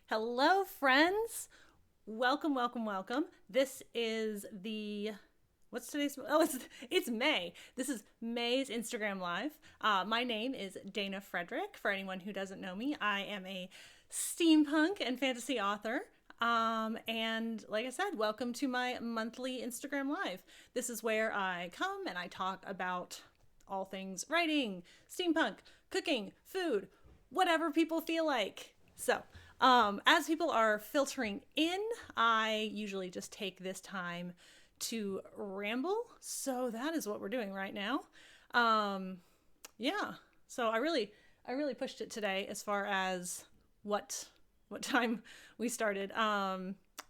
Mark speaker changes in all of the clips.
Speaker 1: Hello, friends. Welcome, welcome, welcome. This is what's today's? Oh, it's May. This is May's Instagram Live. My name is Dana Frederick. For anyone who doesn't know me, I am a steampunk and fantasy author. And like I said, welcome to my monthly Instagram Live. This is where I come and I talk about all things writing, steampunk, cooking, food, whatever people feel like. As people are filtering in, I usually just take this time to ramble. So that is what we're doing right now. Um, yeah. So I really pushed it today as far as what time we started.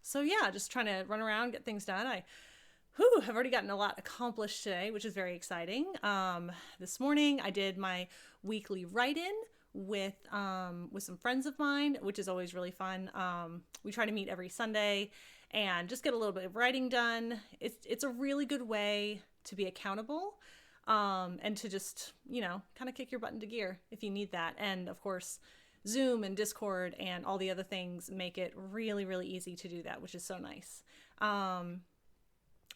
Speaker 1: So yeah, just trying to run around, get things done. Have already gotten a lot accomplished today, which is very exciting. This morning I did my weekly write-in with some friends of mine, which is always really fun. We try to meet every Sunday and just get a little bit of writing done. It's a really good way to be accountable, and to just kind of kick your butt into gear if you need that. And of course, Zoom and Discord and all the other things make it really, really easy to do that, which is so nice.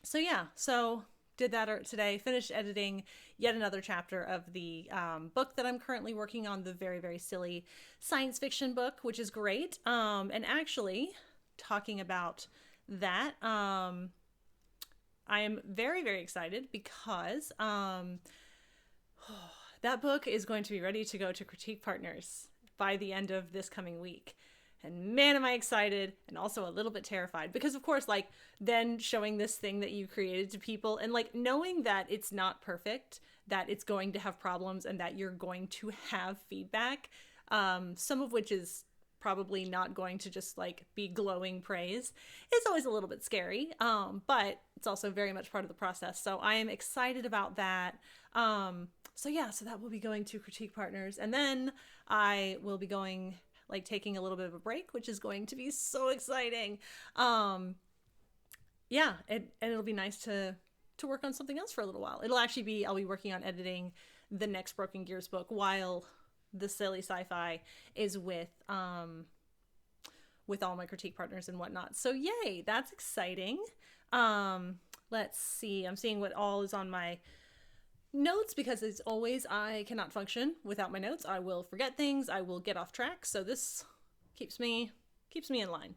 Speaker 1: So did that today, finished editing yet another chapter of the book that I'm currently working on, the very, very silly science fiction book, which is great. And actually, talking about that, I am very, very excited because that book is going to be ready to go to Critique Partners by the end of this coming week. And man, am I excited and also a little bit terrified because, of course, like then showing this thing that you created to people and like knowing that it's not perfect, that it's going to have problems and that you're going to have feedback, some of which is probably not going to just like be glowing praise. It's always a little bit scary, but it's also very much part of the process. So I am excited about that. So that will be going to Critique Partners. And then I will be going taking a little bit of a break, which is going to be so exciting. And it'll be nice to work on something else for a little while. I'll be working on editing the next Broken Gears book while the silly sci-fi is with all my Critique Partners and whatnot. So yay, that's exciting. Let's see. I'm seeing what all is on my notes because as always I cannot function without my notes. I will forget things, I will get off track, so this keeps me in line.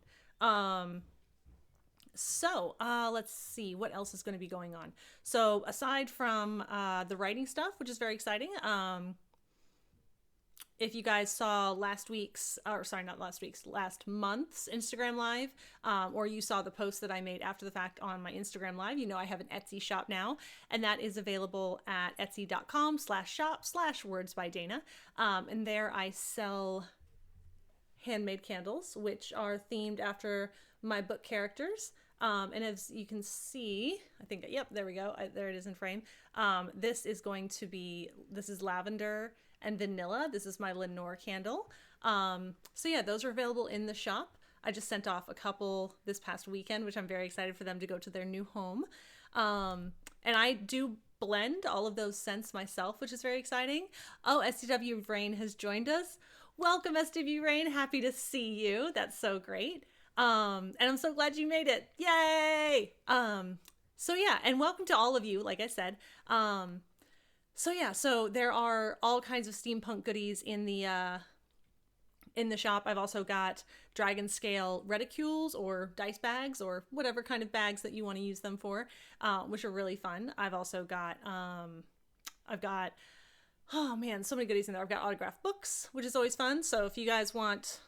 Speaker 1: Let's see what else is going to be going on. So aside from the writing stuff, which is very exciting, if you guys saw last month's Instagram Live, or you saw the post that I made after the fact on my Instagram Live, I have an Etsy shop now, and that is available at etsy.com/shop/wordsbydana. And there I sell handmade candles, which are themed after my book characters. And as you can see, I think, yep, there we go. There it is in frame. This is lavender and vanilla. This is my Lenore Candle. Those are available in the shop. I just sent off a couple this past weekend, which I'm very excited for them to go to their new home. And I do blend all of those scents myself, which is very exciting. Oh, STW Rain has joined us. Welcome, STW Rain. Happy to see you. That's so great. And I'm so glad you made it. Yay! And welcome to all of you, like I said. So there are all kinds of steampunk goodies in the shop. I've also got dragon scale reticules or dice bags or whatever kind of bags that you want to use them for, which are really fun. I've also got, oh man, so many goodies in there. I've got autographed books, which is always fun. So if you guys want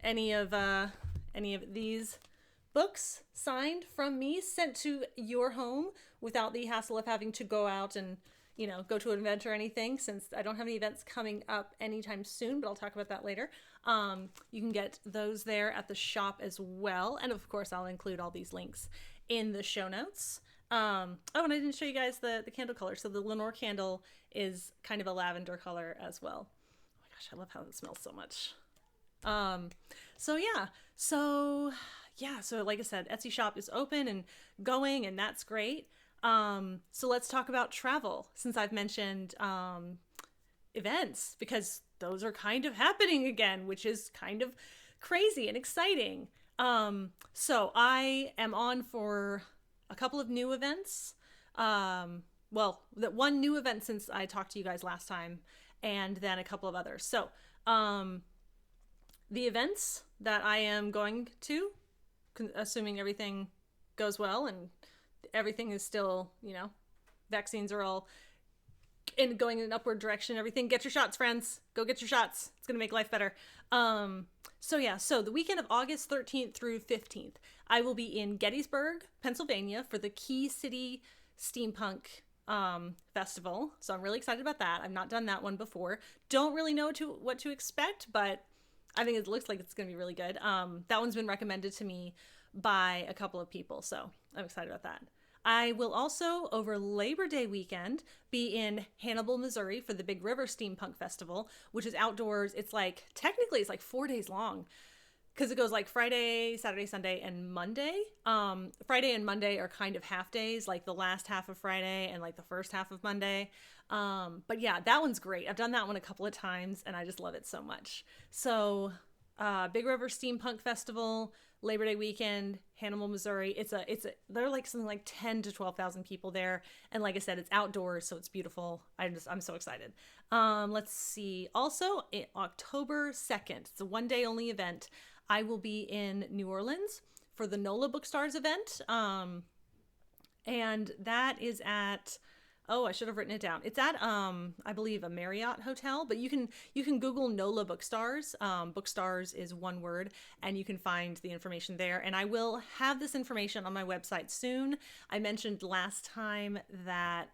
Speaker 1: any of these books signed from me sent to your home without the hassle of having to go out and go to an event or anything, since I don't have any events coming up anytime soon, but I'll talk about that later. You can get those there at the shop as well. And of course, I'll include all these links in the show notes. And I didn't show you guys the candle color. So the Lenore Candle is kind of a lavender color as well. Oh my gosh, I love how it smells so much. So like I said, Etsy shop is open and going, and that's great. So let's talk about travel, since I've mentioned events, because those are kind of happening again, which is kind of crazy and exciting. So I am on for a couple of new events. Well, that one new event since I talked to you guys last time, and then a couple of others. So, the events that I am going to, assuming everything goes well and everything is still, vaccines are all going in an upward direction, everything. Get your shots, friends. Go get your shots. It's gonna make life better. So the weekend of August 13th through 15th, I will be in Gettysburg, Pennsylvania for the Key City Steampunk festival. So I'm really excited about that. I've not done that one before. Don't really know what to expect, but I think it looks like it's gonna be really good. That one's been recommended to me by a couple of people, so I'm excited about that. I will also, over Labor Day weekend, be in Hannibal, Missouri for the Big River Steampunk Festival, which is outdoors. Technically it's like 4 days long because it goes like Friday, Saturday, Sunday, and Monday. Friday and Monday are kind of half days, like the last half of Friday and like the first half of Monday. But yeah, that one's great. I've done that one a couple of times and I just love it so much. So, Big River Steampunk Festival, Labor Day weekend, Hannibal, Missouri. There are like something like 10 to 12,000 people there. And like I said, it's outdoors, so it's beautiful. I'm so excited. Let's see. Also, October 2nd, it's a one-day only event. I will be in New Orleans for the NOLA Bookstars event. And that is at, I should have written it down. It's at, I believe, a Marriott hotel, but you can Google NOLA Bookstars. Bookstars is one word, and you can find the information there. And I will have this information on my website soon. I mentioned last time that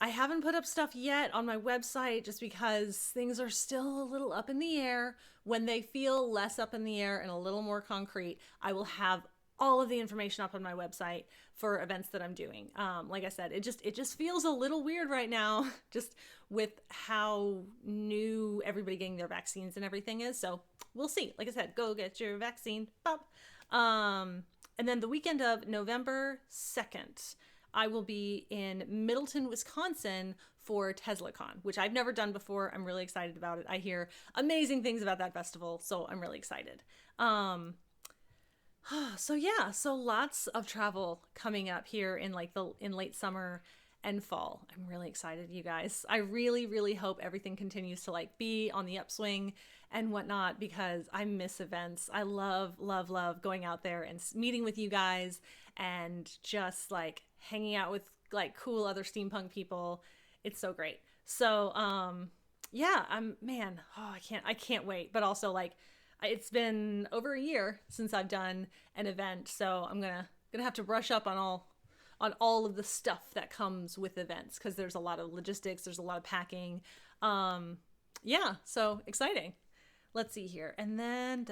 Speaker 1: I haven't put up stuff yet on my website just because things are still a little up in the air. When they feel less up in the air and a little more concrete, I will have all of the information up on my website for events that I'm doing. Like I said, it just feels a little weird right now, just with how new everybody getting their vaccines and everything is. So we'll see. Like I said, go get your vaccine. Pop. And then the weekend of November 2nd, I will be in Middleton, Wisconsin for TeslaCon, which I've never done before. I'm really excited about it. I hear amazing things about that festival, so I'm really excited. So lots of travel coming up here in late summer and fall. I'm really excited, you guys. I really, really hope everything continues to be on the upswing and whatnot, because I miss events. I love, love, love going out there and meeting with you guys and just hanging out with cool other steampunk people. It's so great. So, I can't wait. But also it's been over a year since I've done an event, so I'm gonna have to brush up on all of the stuff that comes with events, because there's a lot of logistics, there's a lot of packing. So exciting. Let's see here. And then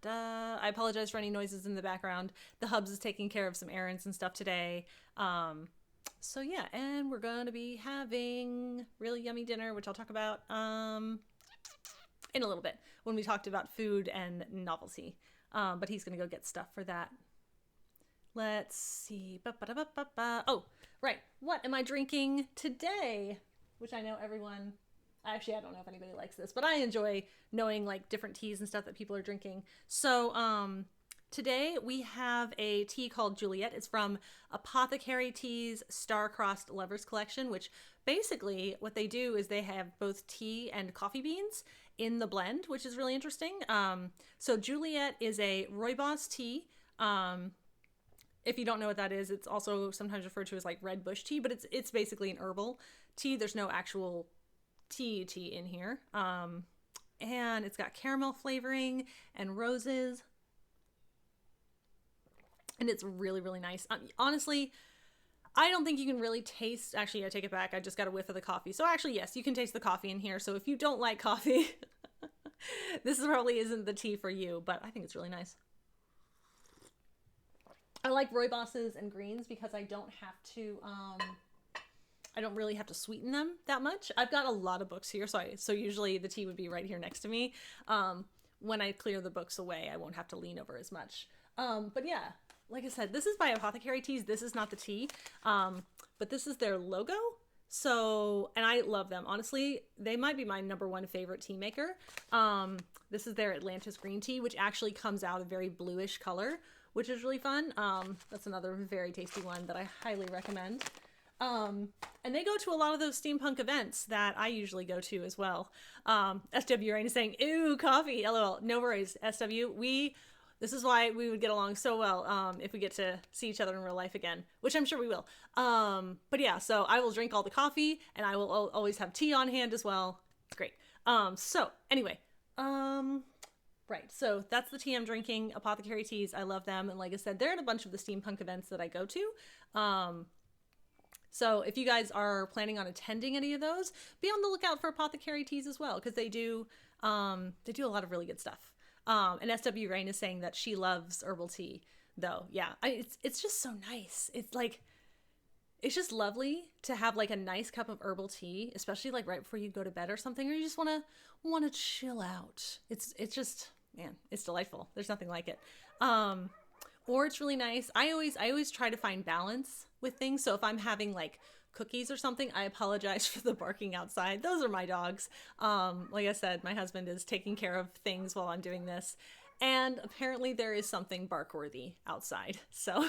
Speaker 1: I apologize for any noises in the background. The Hubs is taking care of some errands and stuff today. And we're gonna be having really yummy dinner, which I'll talk about in a little bit when we talked about food and novelty. But he's going to go get stuff for that. Let's see. Oh, right. What am I drinking today? Which I know everyone... Actually, I don't know if anybody likes this, but I enjoy knowing different teas and stuff that people are drinking. So today we have a tea called Juliet. It's from Apothecary Tea's Star-Crossed Lovers Collection, which basically what they do is they have both tea and coffee beans in the blend, which is really interesting. So Juliet is a rooibos tea. If you don't know what that is, it's also sometimes referred to as red bush tea, but it's basically an herbal tea. There's no actual tea in here. And it's got caramel flavoring and roses. And it's really, really nice. Honestly, I don't think you can really taste... Actually, I take it back. I just got a whiff of the coffee. So actually, yes, you can taste the coffee in here. So if you don't like coffee, this probably isn't the tea for you, but I think it's really nice. I like rooiboses and greens because I don't really have to sweeten them that much. I've got a lot of books here, so usually the tea would be right here next to me. When I clear the books away, I won't have to lean over as much. But yeah, like I said, this is by Apothecary Teas. This is not the tea, but this is their logo. So, and I love them. Honestly, they might be my number one favorite tea maker. This is their Atlantis green tea, which actually comes out a very bluish color, which is really fun. That's another very tasty one that I highly recommend. And they go to a lot of those steampunk events that I usually go to as well. SW Rain is saying, ew, coffee, LOL. No worries, SW. This is why we would get along so well if we get to see each other in real life again, which I'm sure we will. But yeah, so I will drink all the coffee, and I will always have tea on hand as well. It's great. So anyway, right. So that's the tea I'm drinking. Apothecary teas. I love them. And like I said, they're at a bunch of the steampunk events that I go to. So if you guys are planning on attending any of those, be on the lookout for apothecary teas as well, because they do a lot of really good stuff. And SW Rain is saying that she loves herbal tea, though. Yeah, it's just so nice. It's just lovely to have like a nice cup of herbal tea, especially like right before you go to bed or something, or you just want to chill out. It's just, man, it's delightful. There's nothing like it. Or it's really nice. I always try to find balance with things. So if I'm having like cookies or something, I apologize for the barking outside. Those are my dogs. Like I said, my husband is taking care of things while I'm doing this. And apparently there is something bark-worthy outside. So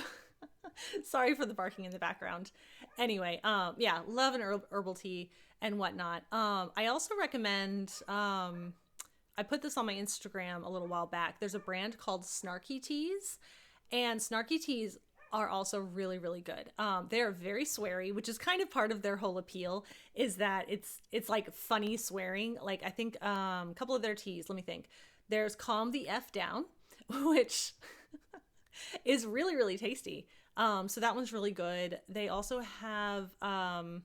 Speaker 1: sorry for the barking in the background. Anyway, yeah, love an herbal tea and whatnot. I also recommend, I put this on my Instagram a little while back. There's a brand called Snarky Teas. And Snarky Teas are also really, really good. They're very sweary, which is kind of part of their whole appeal, is that it's like funny swearing. Like I think a couple of their teas, let me think. There's Calm the F Down, which is really, really tasty. So that one's really good. They also have, I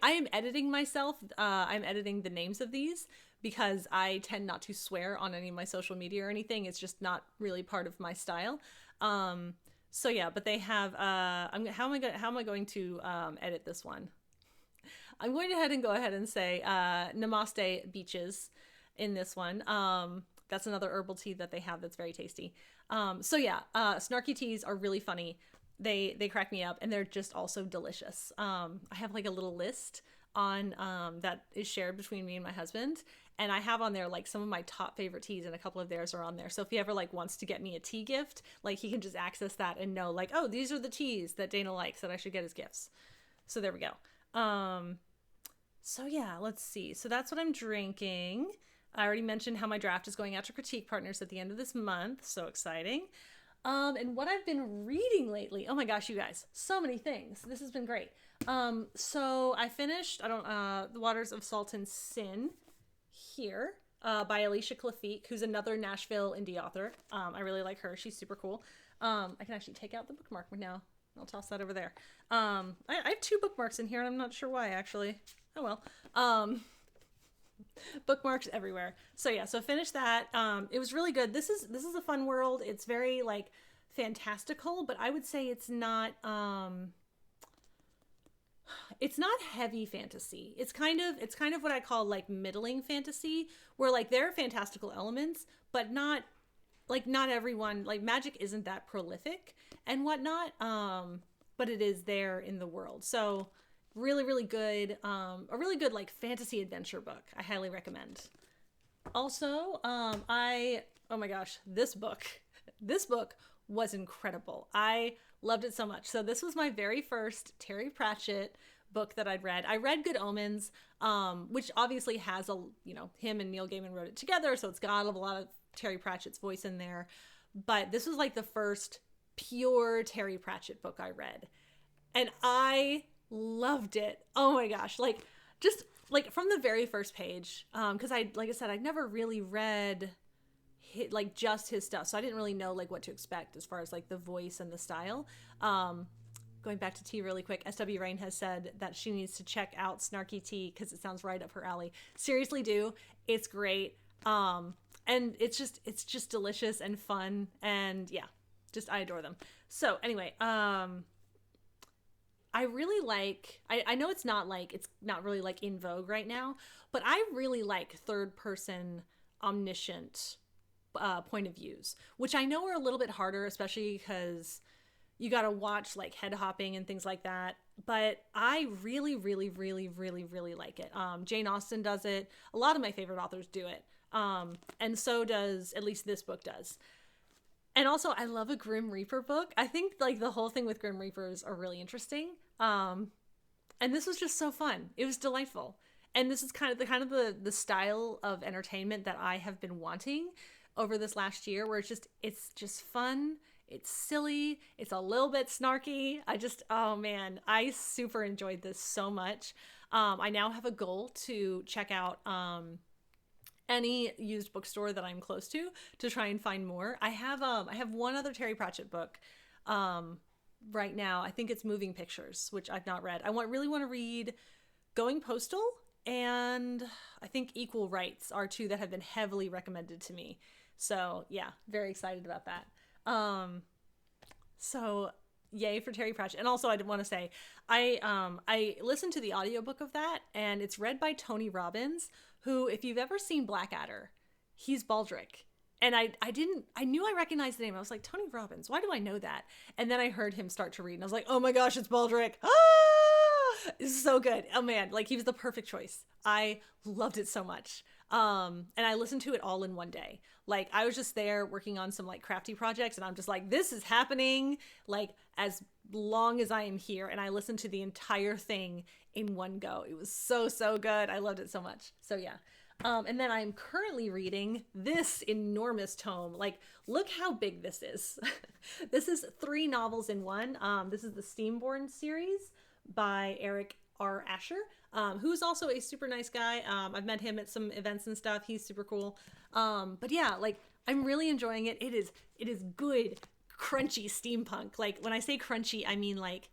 Speaker 1: am editing myself. I'm editing the names of these because I tend not to swear on any of my social media or anything. It's just not really part of my style. So yeah, but they have, how am I going to edit this one? I'm going to go ahead and say Namaste Beaches in this one. That's another herbal tea that they have that's very tasty. So yeah, Snarky teas are really funny. They crack me up, and they're just also delicious. I have like a little list on that is shared between me and my husband, and I have on there like some of my top favorite teas, and a couple of theirs are on there. So if he ever like wants to get me a tea gift, like he can just access that and know like, oh, these are the teas that Dana likes that I should get as gifts. So there we go. So yeah, let's see. So that's what I'm drinking. I already mentioned how my draft is going out to critique partners at the end of this month. So exciting. And what I've been reading lately, oh my gosh, you guys, so many things. This has been great. So I finished, The Waters of Salt and Sin here, by Alicia Clafique, who's another Nashville indie author. I really like her. She's super cool. I can actually take out the bookmark now. I'll toss that over there. I have 2 bookmarks in here, and I'm not sure why, actually. Oh well. Bookmarks everywhere. So yeah, so finish that. It was really good. This is a fun world. It's very like fantastical, but I would say it's not heavy fantasy. It's kind of what I call like middling fantasy, where like there are fantastical elements, but not everyone, like magic isn't that prolific and whatnot. But it is there in the world. So really, really good, a really good like fantasy adventure book. I highly recommend. Also, oh my gosh, this book was incredible. I loved it so much. So this was my very first Terry Pratchett book that I'd read. I read Good Omens, which obviously has him and Neil Gaiman wrote it together. So it's got a lot of Terry Pratchett's voice in there. But this was like the first pure Terry Pratchett book I read. And I loved it. Oh my gosh. Like just like from the very first page. Cause like I said, I'd never really read just his stuff. So I didn't really know like what to expect as far as like the voice and the style. Going back to tea really quick, SW Rain has said that she needs to check out Snarky Tea because it sounds right up her alley. Seriously do. It's great. And it's just delicious and fun. And yeah, I adore them. So anyway, I really like, I know it's not really like in vogue right now, but I really like third person omniscient point of views, which I know are a little bit harder, especially because you got to watch like head hopping and things like that. but I really, really, really, really, really like it. Jane Austen does it. A lot of my favorite authors do it. And so does, at least this book does. And also, I love a Grim Reaper book. I think like the whole thing with Grim Reapers are really interesting. And this was just so fun. It was delightful. And this is kind of the style of entertainment that I have been wanting over this last year, where it's just fun. It's silly. It's a little bit snarky. Oh man, I super enjoyed this so much. I now have a goal to check out any used bookstore that I'm close to try and find more. I have one other Terry Pratchett book right now. I think it's Moving Pictures, which I've not read. Really want to read Going Postal, and I think Equal Rights are two that have been heavily recommended to me. So yeah, very excited about that. So yay for Terry Pratchett. And also I did want to say, I listened to the audiobook of that, and it's read by Tony Robbins, who, if you've ever seen Blackadder, he's Baldric. And I knew I recognized the name. I was like, Tony Robbins, why do I know that? And then I heard him start to read, and I was like, oh my gosh, it's Baldric. Ah! It's so good. Oh man, like he was the perfect choice. I loved it so much. And I listened to it all in one day. Like I was just there working on some like crafty projects, and I'm just like, this is happening like as long as I am here. And I listened to the entire thing in one go. It was so, so good. I loved it so much. So yeah. And then I'm currently reading this enormous tome. Like, look how big this is. This is 3 novels in one. This is the Steamborn series by Eric R. Asher, who's also a super nice guy. I've met him at some events and stuff. He's super cool. But yeah, like I'm really enjoying it. It is good, crunchy steampunk. Like when I say crunchy, I mean like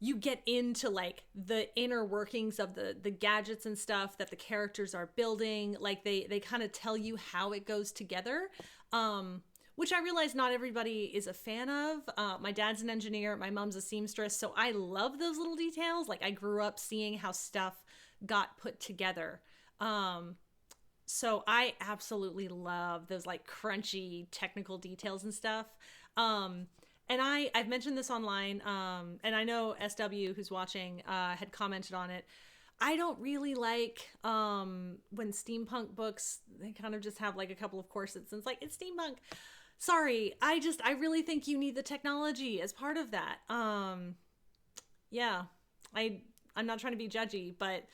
Speaker 1: you get into like the inner workings of the gadgets and stuff that the characters are building. Like they kind of tell you how it goes together. Which I realize not everybody is a fan of. My dad's an engineer, my mom's a seamstress, so I love those little details. Like I grew up seeing how stuff got put together. So I absolutely love those like crunchy technical details and stuff. And I've mentioned this online, and I know SW, who's watching, had commented on it. I don't really like when steampunk books, they kind of just have like a couple of corsets, and it's like, it's steampunk. Sorry, I really think you need the technology as part of that. Yeah, I'm not trying to be judgy, but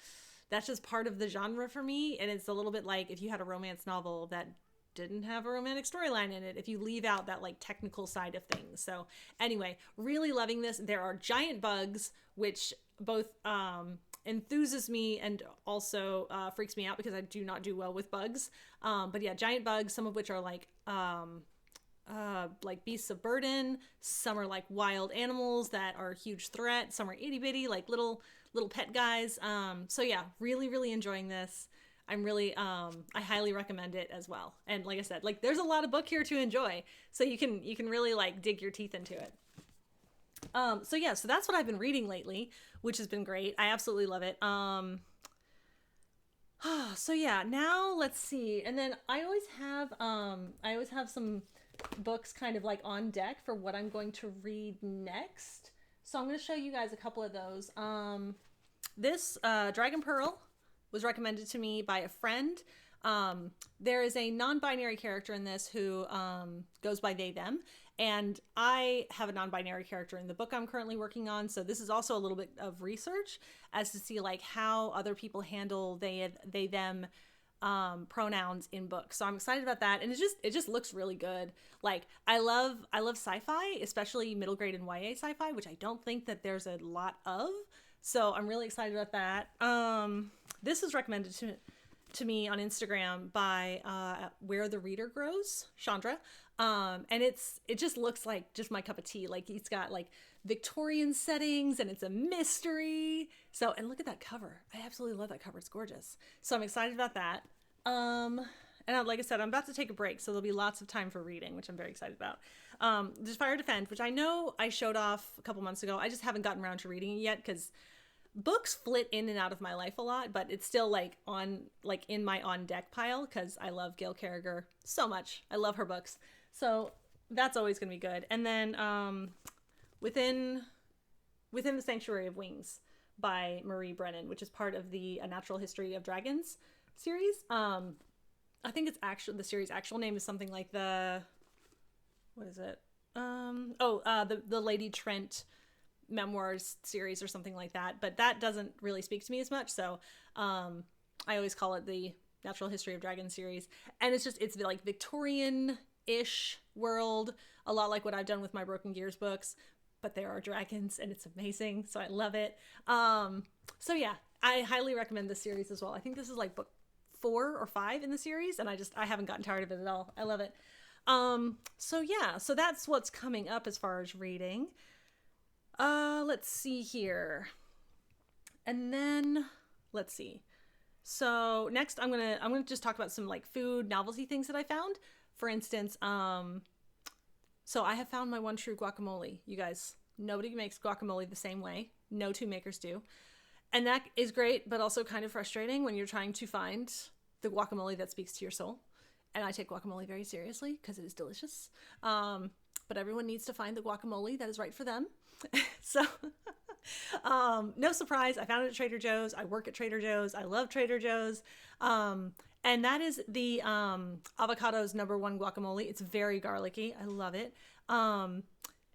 Speaker 1: that's just part of the genre for me, and it's a little bit like if you had a romance novel that didn't have a romantic storyline in it, if you leave out that like technical side of things. So anyway, really loving this. There are giant bugs, which both enthuses me and also freaks me out because I do not do well with bugs. But yeah, giant bugs, some of which are like beasts of burden. Some are like wild animals that are a huge threat. Some are itty bitty, like little pet guys. So yeah, really, really enjoying this. I'm really, I highly recommend it as well. And like I said, like there's a lot of book here to enjoy. So you can really like dig your teeth into it. So yeah, so that's what I've been reading lately, which has been great. I absolutely love it. So yeah, now let's see. And then I always have some books kind of like on deck for what I'm going to read next. So I'm going to show you guys a couple of those. This Dragon Pearl was recommended to me by a friend. There is a non-binary character in this who goes by they, them. And I have a non-binary character in the book I'm currently working on. So this is also a little bit of research as to see like how other people handle they, them pronouns in books. So I'm excited about that. And it just looks really good. Like I love sci-fi, especially middle grade and YA sci-fi, which I don't think that there's a lot of. So I'm really excited about that. This was recommended to me on Instagram by Where the Reader Grows, Chandra. And it just looks like just my cup of tea. Like it's got like Victorian settings and it's a mystery. So, and look at that cover. I absolutely love that cover. It's gorgeous. So I'm excited about that. And like I said, I'm about to take a break, so there'll be lots of time for reading, which I'm very excited about. There's Fire Defend, which I know I showed off a couple months ago. I just haven't gotten around to reading it yet because books flit in and out of my life a lot, but it's still like in my on deck pile because I love Gail Carriger so much. I love her books. So that's always going to be good. And then within Within the Sanctuary of Wings by Marie Brennan, which is part of the A Natural History of Dragons series. I think it's actually, the series' actual name is something like what is it? The Lady Trent memoirs series or something like that. But that doesn't really speak to me as much. So I always call it the Natural History of Dragons series. And it's like Victorian-ish world, a lot like what I've done with my Broken Gears books. But there are dragons and it's amazing. So I love it. So yeah, I highly recommend this series as well. I think this is like book 4 or 5 in the series, and I haven't gotten tired of it at all. I love it. So yeah, so that's what's coming up as far as reading. Let's see here. And then let's see. So next I'm gonna just talk about some like food novelty things that I found. For instance, so I have found my one true guacamole. You guys, nobody makes guacamole the same way. No two makers do. And that is great, but also kind of frustrating when you're trying to find the guacamole that speaks to your soul. And I take guacamole very seriously because it is delicious. But everyone needs to find the guacamole that is right for them. So, no surprise. I found it at Trader Joe's. I work at Trader Joe's. I love Trader Joe's. And that is the Avocado's #1 guacamole. It's very garlicky. I love it. And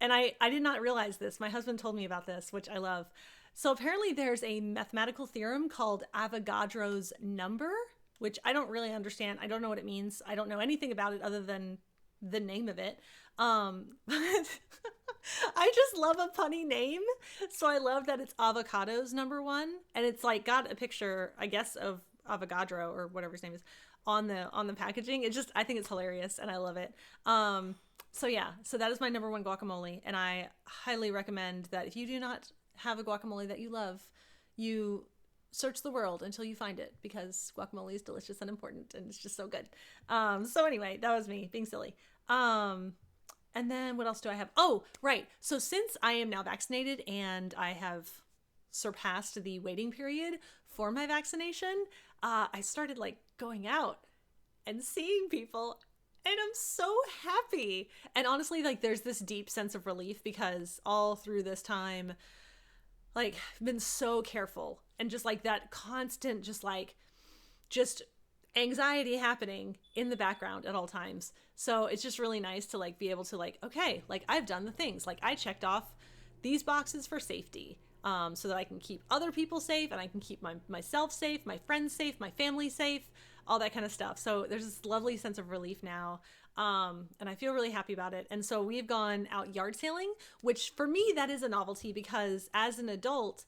Speaker 1: I did not realize this. My husband told me about this, which I love. So apparently there's a mathematical theorem called Avogadro's number, which I don't really understand. I don't know what it means. I don't know anything about it other than the name of it. But I just love a punny name. So I love that it's Avocado's #1. And it's like got a picture, I guess, of Avogadro or whatever his name is on the packaging. I think it's hilarious and I love it. So yeah, so that is my #1 guacamole. And I highly recommend that if you do not have a guacamole that you love, you search the world until you find it, because guacamole is delicious and important and it's just so good. So anyway, that was me being silly. And then what else do I have? Oh, right. So since I am now vaccinated and I have surpassed the waiting period for my vaccination, I started like going out and seeing people, and I'm so happy. And honestly, like there's this deep sense of relief because all through this time, like I've been so careful, and just like that constant, just anxiety happening in the background at all times. So it's just really nice to like be able to like, okay, like I've done the things, like I checked off these boxes for safety, so that I can keep other people safe and I can keep myself safe, my friends safe, my family safe, all that kind of stuff. So there's this lovely sense of relief now. And I feel really happy about it. And so we've gone out yard sailing, which for me, that is a novelty because as an adult,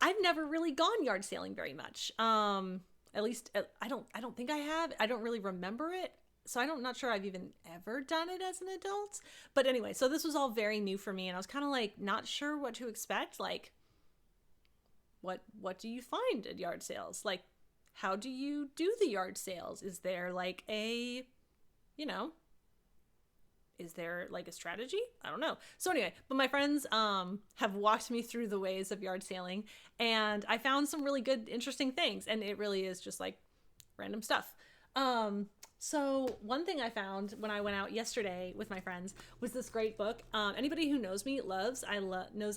Speaker 1: I've never really gone yard sailing very much. At least I don't think I have. I don't really remember it. So I'm not sure I've even ever done it as an adult. But anyway, so this was all very new for me and I was kind of like not sure what to expect. Like, what do you find at yard sales? Like, how do you do the yard sales? Is there like is there like a strategy? I don't know. So anyway, but my friends have walked me through the ways of yard sailing and I found some really good, interesting things. And it really is just like random stuff. So one thing I found when I went out yesterday with my friends was this great book. Anybody who knows me knows I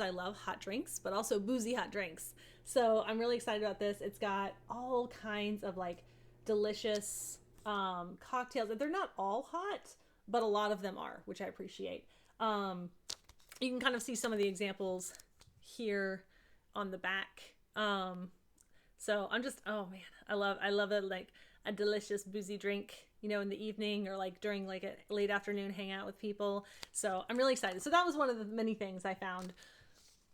Speaker 1: love hot drinks, but also boozy hot drinks. So I'm really excited about this. It's got all kinds of like delicious cocktails. They're not all hot, but a lot of them are, which I appreciate. You can kind of see some of the examples here on the back. So I'm just, oh man, I love it. Like a delicious boozy drink, in the evening or like during like a late afternoon hangout with people. So I'm really excited. So that was one of the many things I found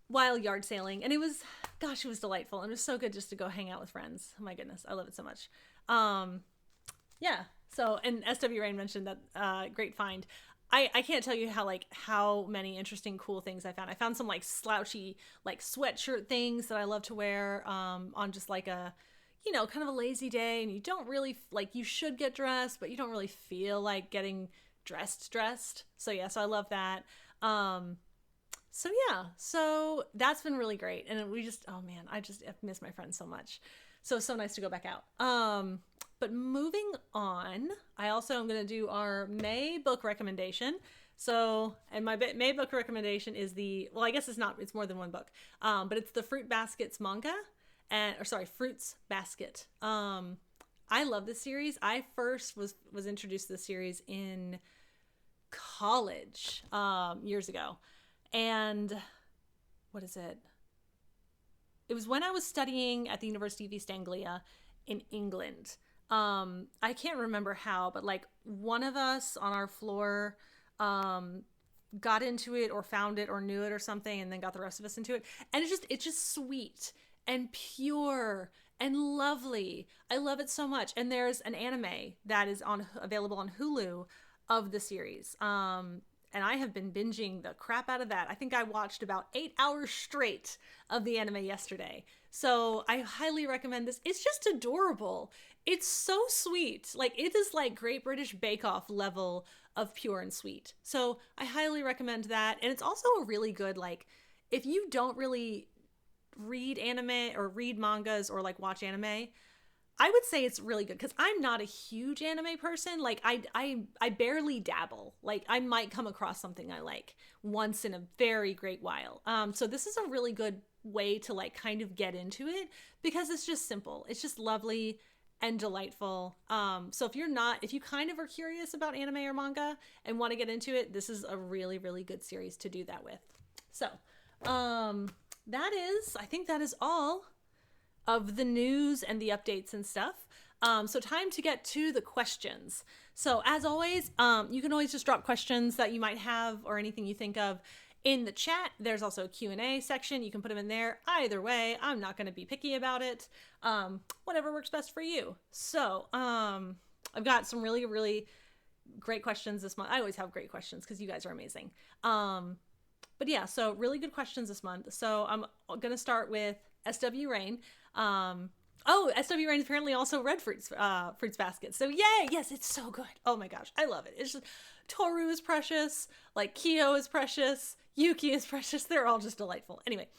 Speaker 1: while yard sailing. And it was delightful. And it was so good just to go hang out with friends. Oh my goodness. I love it so much. Yeah. So, and SW Rain mentioned that, great find. I can't tell you how many interesting, cool things I found. I found some like slouchy, like sweatshirt things that I love to wear, on just like a, kind of a lazy day, and you don't really you should get dressed, but you don't really feel like getting dressed. So yeah, so I love that. So yeah, so that's been really great. And we just, oh man, I miss my friends so much. So nice to go back out. But moving on, I also am going to do our May book recommendation So, and my May book recommendation is well, I guess it's more than one book, but it's the Fruit Baskets manga, Fruits Basket. I love this series. I first was introduced to the series in college years ago, and what is it? It was when I was studying at the University of East Anglia in England. I can't remember how, but like one of us on our floor got into it or found it or knew it or something, and then got the rest of us into it. And it's just sweet and pure and lovely. I love it so much. And there's an anime that is available on Hulu of the series. And I have been binging the crap out of that. I think I watched about 8 hours straight of the anime yesterday. So I highly recommend this. It's just adorable. It's so sweet. Like, it is like Great British Bake Off level of pure and sweet. So I highly recommend that. And it's also a really good, like, if you don't really read anime or read mangas or like watch anime, I would say it's really good because I'm not a huge anime person. Like I barely dabble. Like, I might come across something I like once in a very great while. So this is a really good way to like kind of get into it because it's just simple. It's just lovely and delightful. So if you kind of are curious about anime or manga and want to get into it, this is a really, really good series to do that with. So, I think that is all of the news and the updates and stuff. So time to get to the questions. So as always, you can always just drop questions that you might have or anything you think of in the chat. There's also a Q&A section. You can put them in there. Either way, I'm not going to be picky about it. Whatever works best for you. So I've got some really, really great questions this month. I always have great questions because you guys are amazing. But yeah, so really good questions this month. So I'm going to start with SW Rain. SW Rain apparently also read Fruits Basket. So yay! Yes, it's so good. Oh my gosh, I love it. It's just, Toru is precious, like Kyo is precious, Yuki is precious. They're all just delightful. Anyway,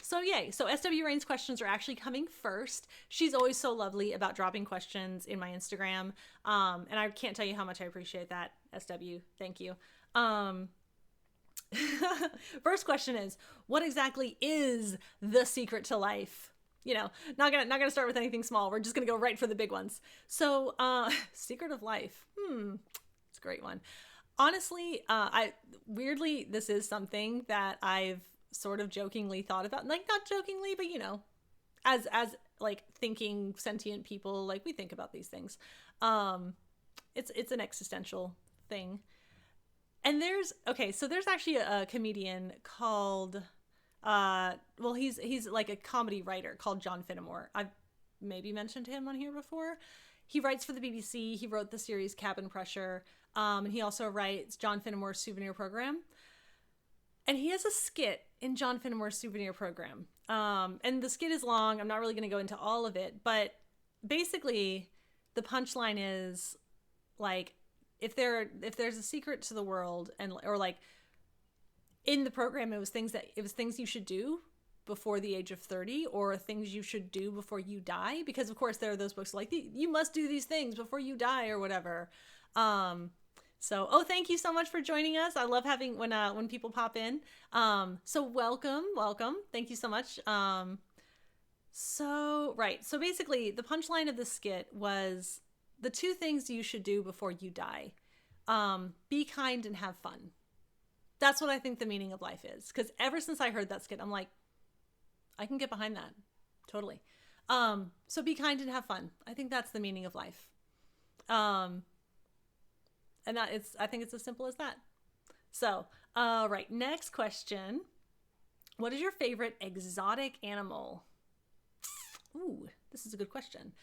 Speaker 1: so yay. So SW Rain's questions are actually coming first. She's always so lovely about dropping questions in my Instagram. And I can't tell you how much I appreciate that, SW. Thank you. First question is, what exactly is the secret to life? You know, not gonna start with anything small. We're just gonna go right for the big ones. So, secret of life. It's a great one. Honestly, weirdly, this is something that I've sort of jokingly thought about. Like, not jokingly, but you know, as like thinking sentient people, like we think about these things. It's an existential thing. And there's actually a comedian called, he's like a comedy writer called John Finnemore. I've maybe mentioned him on here before. He writes for the BBC. He wrote the series Cabin Pressure. And he also writes John Finnemore's Souvenir Program. And he has a skit in John Finnemore's Souvenir Program. And the skit is long. I'm not really going to go into all of it. But basically, the punchline is, like, if there's a secret to the world, or like in the program, it was things you should do before the age of 30, or things you should do before you die, because of course there are those books like you must do these things before you die or whatever. So thank you so much for joining us. I love having when people pop in. So welcome. Thank you so much. So basically the punchline of the skit was, the two things you should do before you die. Be kind and have fun. That's what I think the meaning of life is. Because ever since I heard that skit, I'm like, I can get behind that. Totally. So be kind and have fun. I think that's the meaning of life. And I think it's as simple as that. So, right. Next question. What is your favorite exotic animal? Ooh, this is a good question.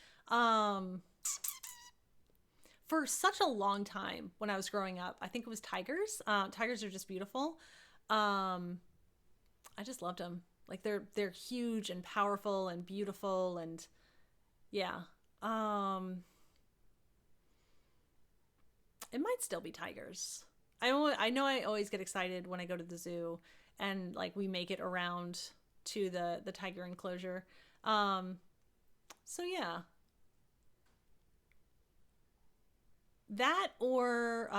Speaker 1: For such a long time when I was growing up, I think it was tigers. Tigers are just beautiful. I just loved them. Like, they're huge and powerful and beautiful, and yeah. It might still be tigers. I know I always get excited when I go to the zoo and like we make it around to the tiger enclosure. So yeah. That or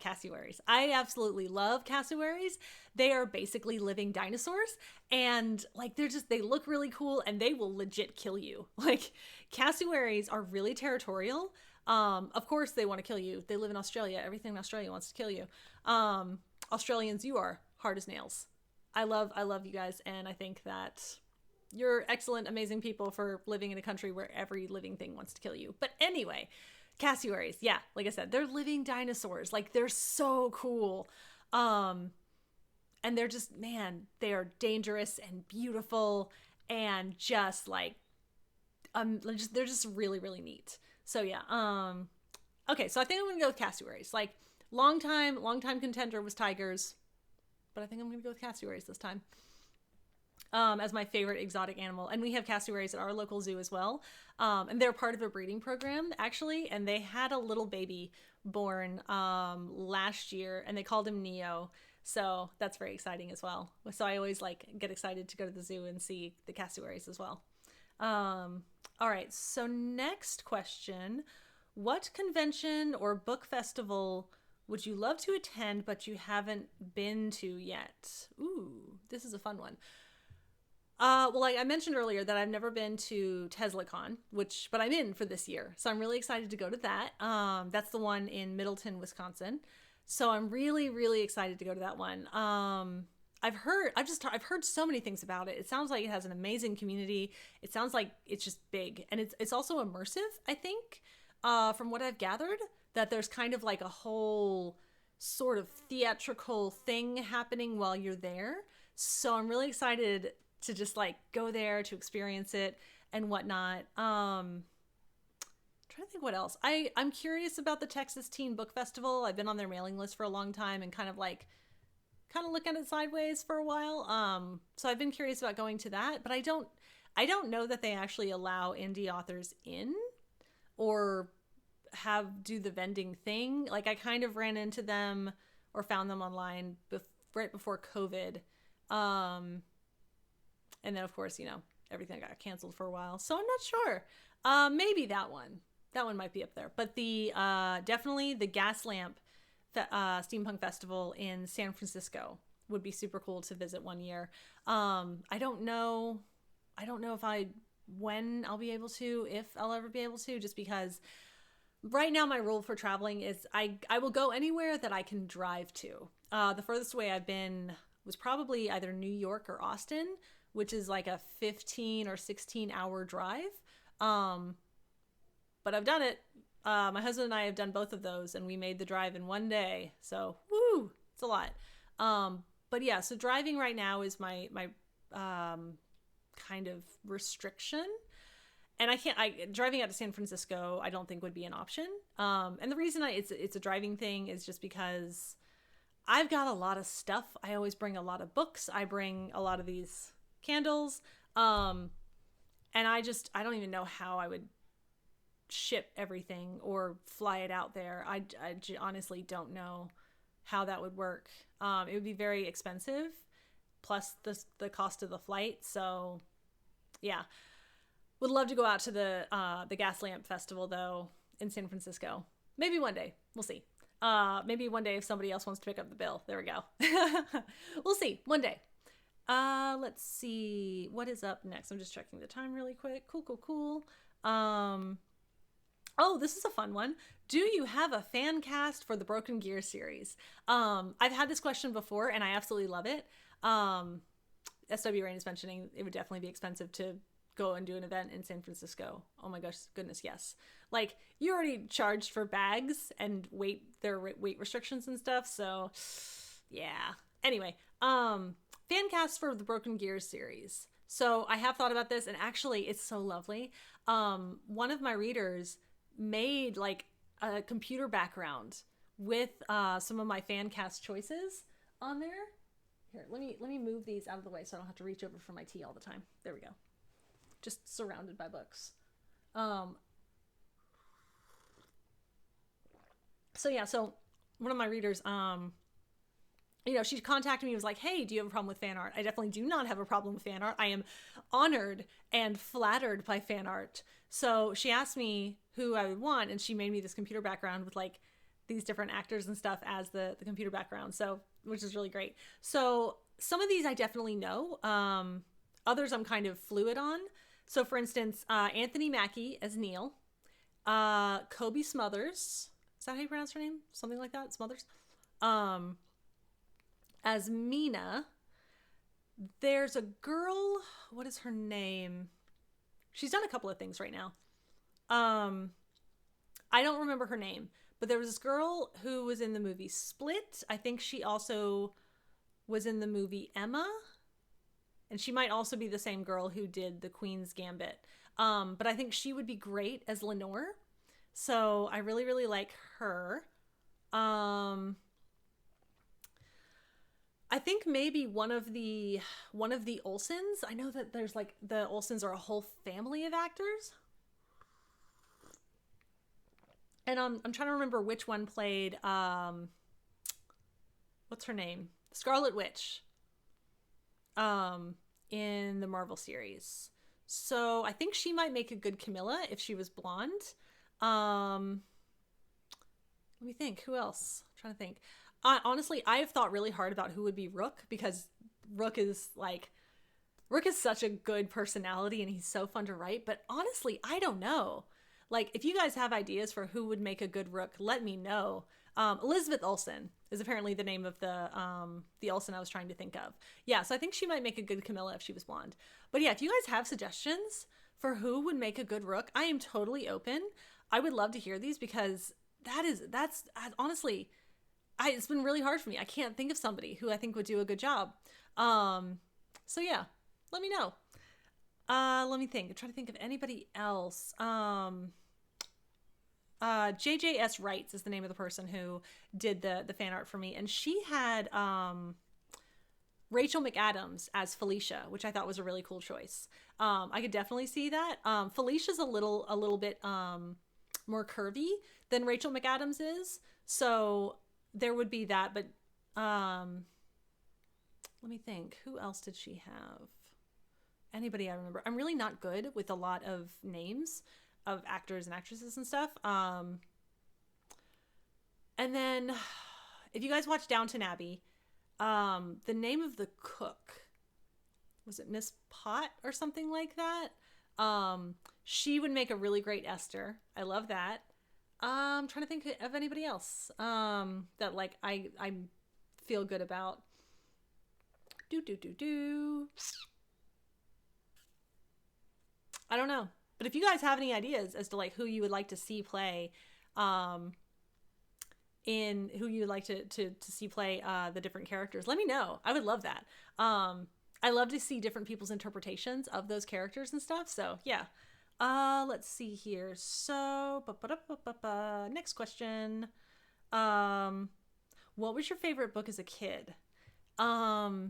Speaker 1: cassowaries. I absolutely love cassowaries. They are basically living dinosaurs, and like they look really cool, and they will legit kill you. Like cassowaries are really territorial. Of course they want to kill you. They live in Australia. Everything in Australia wants to kill you. Australians, you are hard as nails. I love you guys, and I think that you're excellent, amazing people for living in a country where every living thing wants to kill you. But anyway, cassowaries, yeah, like I said, they're living dinosaurs. Like they're so cool. And they're just, man, they are dangerous and beautiful and just like they're just really, really neat. So yeah, okay, so I think I'm gonna go with cassowaries. Like long time contender was tigers, but I think I'm gonna go with cassowaries this time. As my favorite exotic animal. And we have cassowaries at our local zoo as well. And they're part of a breeding program, actually. And they had a little baby born last year, and they called him Neo. So that's very exciting as well. So I always like get excited to go to the zoo and see the cassowaries as well. All right, so next question. What convention or book festival would you love to attend but you haven't been to yet? Ooh, this is a fun one. Well, like I mentioned earlier that I've never been to TeslaCon, but I'm in for this year. So I'm really excited to go to that. That's the one in Middleton, Wisconsin. So I'm really, really excited to go to that one. I've heard so many things about it. It sounds like it has an amazing community. It sounds like it's just big, and it's also immersive, I think, from what I've gathered, that there's kind of like a whole sort of theatrical thing happening while you're there. So I'm really excited to just like go there to experience it and whatnot. Trying to think what else. I'm curious about the Texas Teen Book Festival. I've been on their mailing list for a long time and kind of look at it sideways for a while. So I've been curious about going to that, but I don't know that they actually allow indie authors in or do the vending thing. Like I kind of ran into them or found them online right before COVID. And then, of course, everything got canceled for a while. So I'm not sure. Maybe that one. That one might be up there. But definitely the Gas Lamp Steampunk Festival in San Francisco would be super cool to visit one year. I don't know when I'll be able to, if I'll ever be able to, just because right now my rule for traveling is I will go anywhere that I can drive to. The furthest away I've been was probably either New York or Austin, which is like a 15 or 16 hour drive. But I've done it. My husband and I have done both of those, and we made the drive in one day. So, woo, it's a lot. But yeah, so driving right now is my kind of restriction. And driving out to San Francisco, I don't think would be an option. And the reason it's a driving thing is just because I've got a lot of stuff. I always bring a lot of books. I bring a lot of these candles. And I don't even know how I would ship everything or fly it out there. I honestly don't know how that would work. It would be very expensive, plus the cost of the flight. So yeah, would love to go out to the Gas Lamp Festival though in San Francisco. Maybe one day. We'll see. Maybe one day if somebody else wants to pick up the bill. There we go. We'll see. One day. Let's see what is up next. I'm just checking the time really quick. Cool. Oh, this is a fun one. Do you have a fan cast for the Broken Gear series? I've had this question before and I absolutely love it. SW Rain is mentioning it would definitely be expensive to go and do an event in San Francisco. Oh my gosh, goodness, yes. Like you already charged for bags and their weight restrictions and stuff. So yeah. Anyway, fan cast for the Broken Gears series. So I have thought about this, and actually it's so lovely. One of my readers made like a computer background with some of my fan cast choices on there. Here, let me move these out of the way so I don't have to reach over for my tea all the time. There we go. Just surrounded by books. So one of my readers, she contacted me and was like, hey, do you have a problem with fan art? I definitely do not have a problem with fan art. I am honored and flattered by fan art. So she asked me who I would want, and she made me this computer background with like these different actors and stuff as the computer background. So, which is really great. So some of these I definitely know. Others I'm kind of fluid on. So for instance, Anthony Mackie as Neil, Kobe Smothers. Is that how you pronounce her name? Something like that? Smothers. As Mina. There's a girl, what is her name? She's done a couple of things right now. I don't remember her name, but there was this girl who was in the movie Split. I think she also was in the movie Emma. And she might also be the same girl who did the Queen's Gambit. But I think she would be great as Lenore. So I really, really like her. I think maybe one of the Olsens. I know that there's like the Olsens are a whole family of actors. And I'm trying to remember which one played what's her name? Scarlet Witch. In the Marvel series. So I think she might make a good Camilla if she was blonde. Let me think. Who else? I'm trying to think. Honestly, I have thought really hard about who would be Rook, because Rook is such a good personality and he's so fun to write. But honestly, I don't know. Like, if you guys have ideas for who would make a good Rook, let me know. Elizabeth Olsen is apparently the name of the Olsen I was trying to think of. Yeah, so I think she might make a good Camilla if she was blonde. But yeah, if you guys have suggestions for who would make a good Rook, I am totally open. I would love to hear these, because that's honestly, it's been really hard for me. I can't think of somebody who I think would do a good job. So yeah, let me know. Let me think. I'm trying to think of anybody else. JJS Wrights is the name of the person who did the fan art for me, and she had Rachel McAdams as Felicia, which I thought was a really cool choice. I could definitely see that. Felicia's a little bit more curvy than Rachel McAdams is, so there would be that. But let me think. Who else did she have? Anybody I remember. I'm really not good with a lot of names of actors and actresses and stuff. And then if you guys watch Downton Abbey, the name of the cook, was it Miss Pot or something like that? She would make a really great Esther. I love that. I'm trying to think of anybody else that like I feel good about. I don't know. But if you guys have any ideas as to like who you would like to see play, in who you would like to see play the different characters, let me know. I would love that. I love to see different people's interpretations of those characters and stuff. So yeah. Let's see here. So next question. What was your favorite book as a kid? I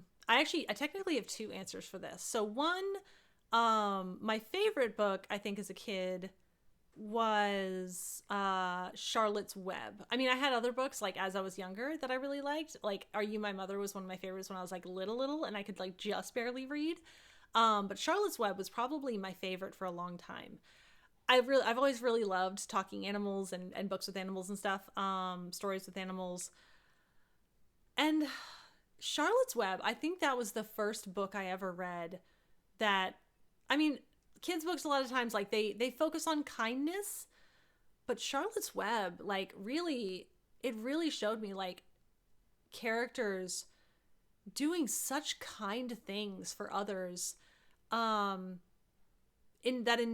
Speaker 1: technically have two answers for this. So one, my favorite book, I think, as a kid was Charlotte's Web. I mean, I had other books like as I was younger that I really liked. Like Are You My Mother was one of my favorites when I was like little and I could like just barely read. But Charlotte's Web was probably my favorite for a long time. I've always really loved talking animals and books with animals and stuff, stories with animals. And Charlotte's Web, I think that was the first book I ever read that, I mean, kids' books a lot of times, like, they focus on kindness, but Charlotte's Web, like, it really showed me, like, characters doing such kind things for others, in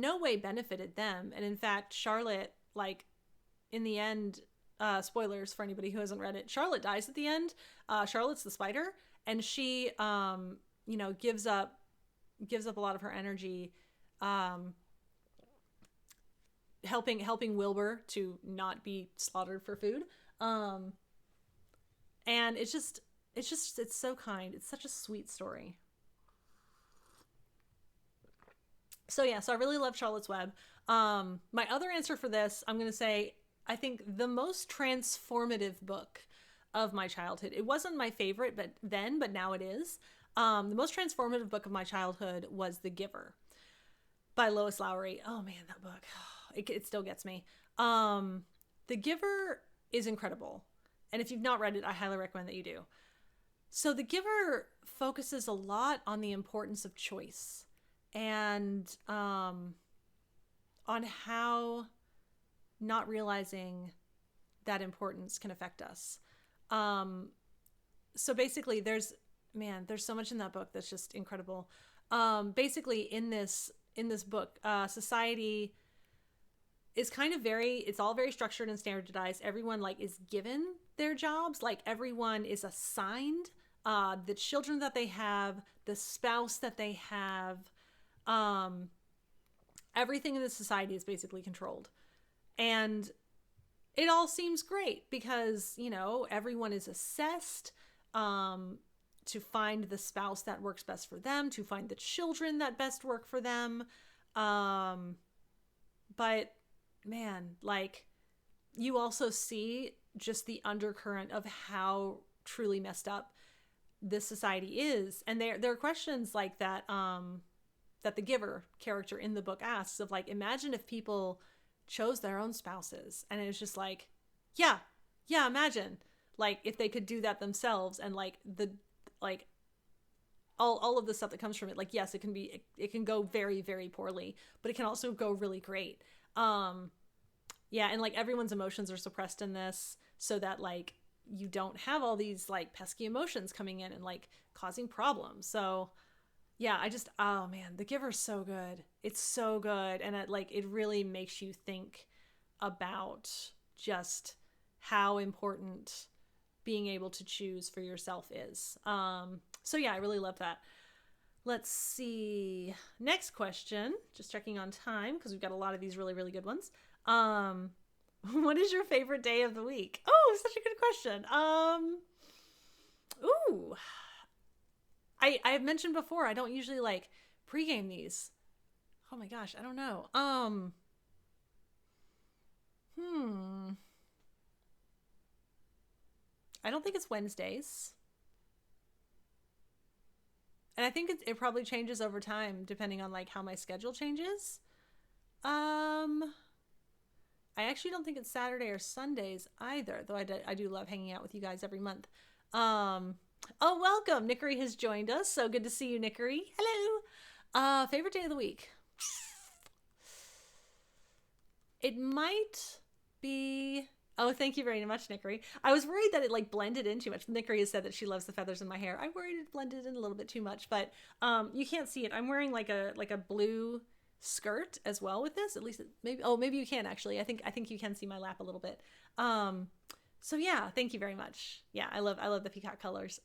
Speaker 1: no way benefited them. And in fact, Charlotte, like, in the end, spoilers for anybody who hasn't read it, Charlotte dies at the end. Charlotte's the spider, and she, gives up a lot of her energy, helping Wilbur to not be slaughtered for food. And it's so kind. It's such a sweet story. So yeah, so I really love Charlotte's Web. My other answer for this, I'm going to say, I think the most transformative book of my childhood. It wasn't my favorite, but now it is. The most transformative book of my childhood was The Giver by Lois Lowry. Oh man, that book. It still gets me. The Giver is incredible. And if you've not read it, I highly recommend that you do. So The Giver focuses a lot on the importance of choice and on how not realizing that importance can affect us. So basically there's so much in that book that's just incredible. Basically in this book, society is kind of it's all very structured and standardized. Everyone like is given their jobs, like everyone is assigned the children that they have, the spouse that they have, everything in the society is basically controlled. And it all seems great because, you know, everyone is assessed to find the spouse that works best for them, to find the children that best work for them. But man, like, you also see just the undercurrent of how truly messed up this society is. And there are questions like that, that the Giver character in the book asks of like, imagine if people chose their own spouses. And it's just like, yeah, imagine like if they could do that themselves, and like all of the stuff that comes from it. Like, yes, it can go very, very poorly, but it can also go really great. Yeah. And like everyone's emotions are suppressed in this so that like you don't have all these like pesky emotions coming in and like causing problems. So yeah, oh man, The Giver's so good. It's so good. And it really makes you think about just how important being able to choose for yourself is. So yeah, I really love that. Let's see. Next question. Just checking on time because we've got a lot of these really, really good ones. What is your favorite day of the week? Oh, such a good question. I have mentioned before, I don't usually like pregame these. Oh my gosh, I don't know. I don't think it's Wednesdays. And I think it probably changes over time depending on like how my schedule changes. I actually don't think it's Saturday or Sundays either, though I do love hanging out with you guys every month. Oh, welcome. Nickery has joined us. So good to see you, Nickery. Hello. Favorite day of the week. It might be... Oh, thank you very much, Nickery. I was worried that it like blended in too much. Nickery has said that she loves the feathers in my hair. I worried it blended in a little bit too much, but you can't see it. I'm wearing like a blue skirt as well with this. At least maybe you can actually. I think you can see my lap a little bit. So yeah, thank you very much. Yeah, I love the peacock colors.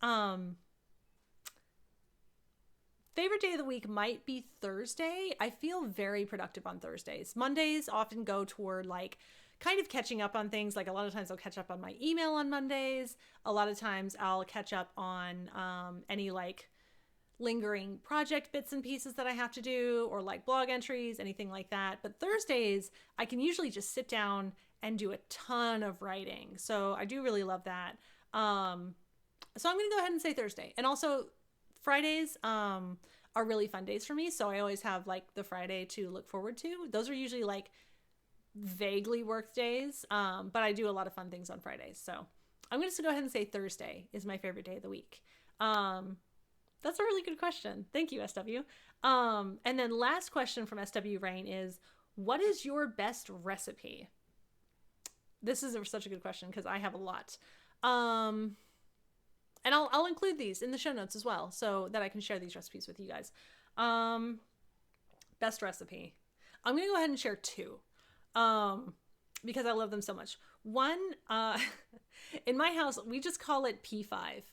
Speaker 1: Favorite day of the week might be Thursday. I feel very productive on Thursdays. Mondays often go toward like kind of catching up on things. Like a lot of times I'll catch up on my email on Mondays. A lot of times I'll catch up on any like lingering project bits and pieces that I have to do, or like blog entries, anything like that. But Thursdays, I can usually just sit down and do a ton of writing. So I do really love that. So I'm going to go ahead and say Thursday. And also Fridays are really fun days for me. So I always have like the Friday to look forward to. Those are usually like vaguely work days. But I do a lot of fun things on Fridays. So I'm going to go ahead and say Thursday is my favorite day of the week. That's a really good question. Thank you, SW. And then last question from SW Rain is, what is your best recipe? This is such a good question because I have a lot. And I'll include these in the show notes as well so that I can share these recipes with you guys. Best recipe. I'm going to go ahead and share two because I love them so much. One, in my house, we just call it P5.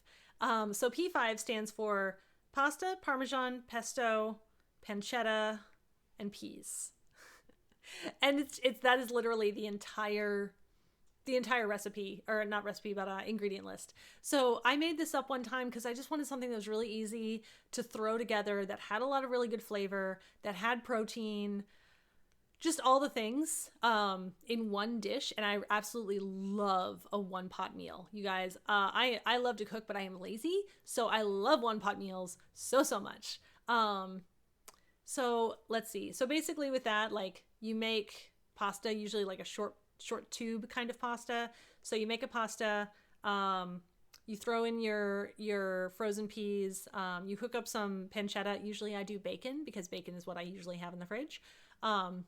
Speaker 1: So P5 stands for pasta, parmesan, pesto, pancetta, and peas. And that is literally the entire recipe, or not recipe, but ingredient list. So I made this up one time because I just wanted something that was really easy to throw together, that had a lot of really good flavor, that had protein, just all the things in one dish. And I absolutely love a one pot meal. You guys, I love to cook, but I am lazy. So I love one pot meals so much. So let's see. So basically with that, like you make pasta, usually like a short short tube kind of pasta. So you make a pasta, you throw in your frozen peas, you cook up some pancetta. Usually I do bacon because bacon is what I usually have in the fridge. But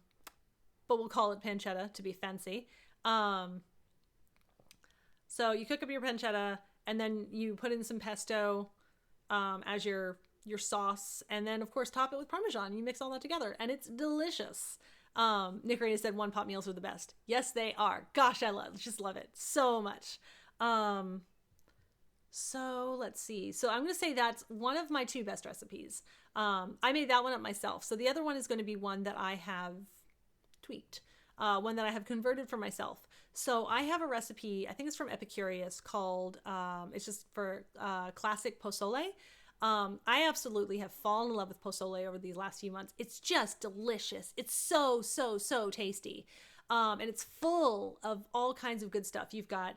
Speaker 1: we'll call it pancetta to be fancy. So you cook up your pancetta, and then you put in some pesto as your sauce, and then of course top it with Parmesan. You mix all that together, and it's delicious. Nick Ray said one pot meals are the best. Yes, they are. Gosh, I just love it so much. So let's see. So I'm going to say that's one of my two best recipes. I made that one up myself. So the other one is going to be one that I have tweaked, one that I have converted for myself. So I have a recipe, I think it's from Epicurious, called, it's just for classic pozole. I absolutely have fallen in love with pozole over these last few months. It's just delicious. It's so, so, so tasty. And it's full of all kinds of good stuff. You've got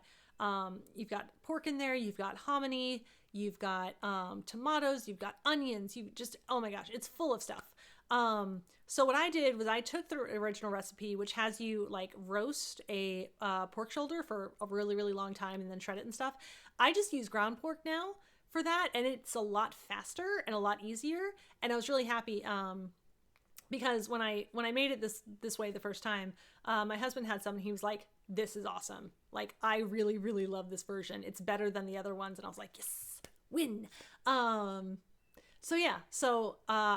Speaker 1: pork in there, you've got hominy, you've got tomatoes, you've got onions, oh my gosh, it's full of stuff. So what I did was I took the original recipe, which has you like roast a pork shoulder for a really, really long time and then shred it and stuff. I just use ground pork now for that, and it's a lot faster and a lot easier. And I was really happy because when I made it this way the first time, my husband had some and he was like, "This is awesome. Like, I really, really love this version. It's better than the other ones." And I was like, "Yes, win." So yeah,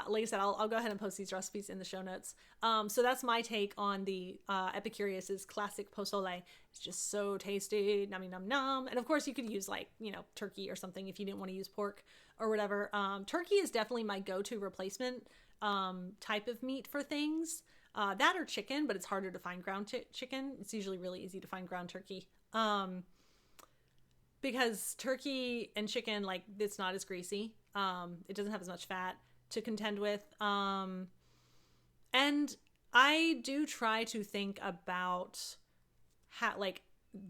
Speaker 1: like I said, I'll go ahead and post these recipes in the show notes. So that's my take on the Epicurious's classic pozole. It's just so tasty, nummy num num. And of course you could use like, turkey or something if you didn't want to use pork or whatever. Turkey is definitely my go-to replacement type of meat for things. That or chicken, but it's harder to find ground chicken. It's usually really easy to find ground turkey. Because turkey and chicken, like, it's not as greasy. It doesn't have as much fat to contend with. And I do try to think about